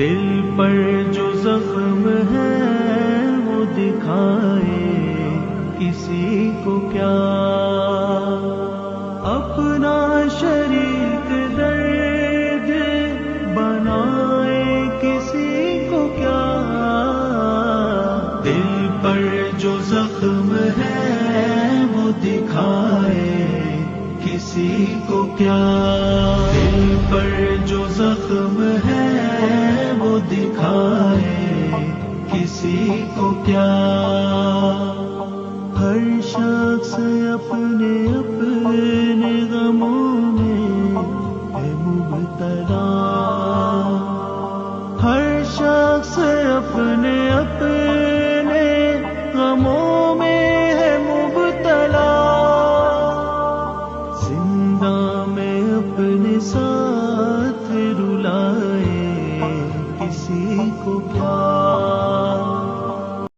دل پر جو زخم ہے وہ دکھائے کسی کو کیا، اپنا شریک درد بنائے کسی کو کیا، دل پر جو زخم ہے وہ دکھائے کسی کو کیا، دل پر جو زخم ہے وہ دکھائے کسی کو کیا۔ ہر شخص اپنے اپنے غموں میں ہے مبتلا، ہر شخص اپنے اپنے غموں میں ہے مبتلا، زندہ میں اپنے ساتھ رلائے کسی کو کیا۔